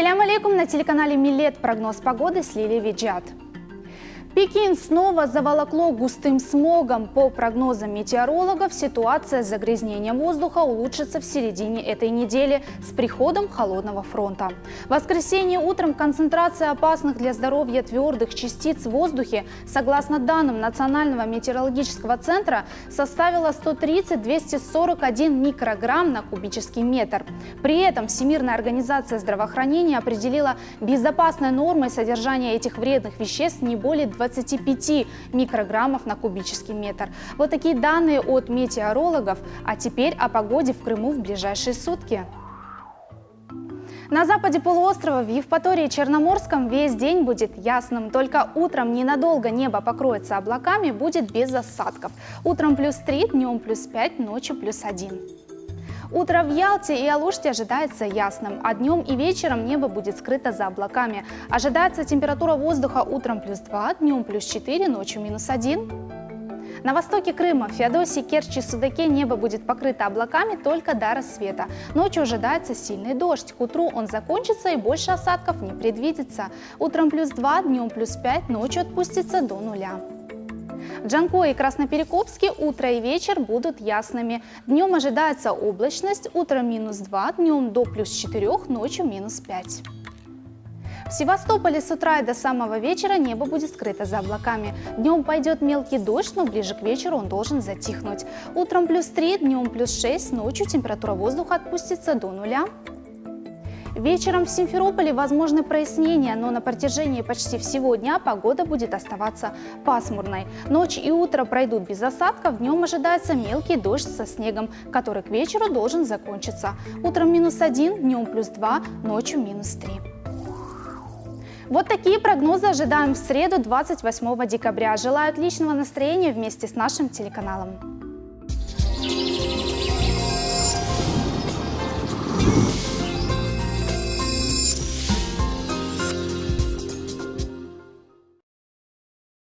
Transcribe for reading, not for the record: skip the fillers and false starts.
Ассаляму алейкум, на телеканале Милет прогноз погоды с Лилией Виджат. Пекин снова заволокло густым смогом. По прогнозам метеорологов, ситуация с загрязнением воздуха улучшится в середине этой недели с приходом холодного фронта. В воскресенье утром концентрация опасных для здоровья твердых частиц в воздухе, согласно данным Национального метеорологического центра, составила 130-241 микрограмм на кубический метр. При этом Всемирная организация здравоохранения определила безопасной нормой содержания этих вредных веществ не более 25 микрограммов на кубический метр. Вот такие данные от метеорологов. А теперь о погоде в Крыму в ближайшие сутки. На западе полуострова, в Евпатории и Черноморском весь день будет ясным. Только утром ненадолго небо покроется облаками, будет без осадков. Утром +3, днем +5, ночью +1. Утро в Ялте и Алуште ожидается ясным, а днем и вечером небо будет скрыто за облаками. Ожидается температура воздуха утром +2, днем +4, ночью -1. На востоке Крыма, в Феодосии, Керчи и Судаке небо будет покрыто облаками только до рассвета. Ночью ожидается сильный дождь. К утру он закончится и больше осадков не предвидится. Утром +2, днем +5, ночью отпустится до 0. В Джанкое и Красноперекопске утро и вечер будут ясными. Днем ожидается облачность, утром -2, днем до +4, ночью -5. В Севастополе с утра и до самого вечера небо будет скрыто за облаками. Днем пойдет мелкий дождь, но ближе к вечеру он должен затихнуть. Утром +3, днем +6, ночью температура воздуха отпустится до 0. Вечером в Симферополе возможны прояснения, но на протяжении почти всего дня погода будет оставаться пасмурной. Ночь и утро пройдут без осадков, днем ожидается мелкий дождь со снегом, который к вечеру должен закончиться. Утром -1, днем +2, ночью -3. Вот такие прогнозы ожидаем в среду, 28 декабря. Желаю отличного настроения вместе с нашим телеканалом.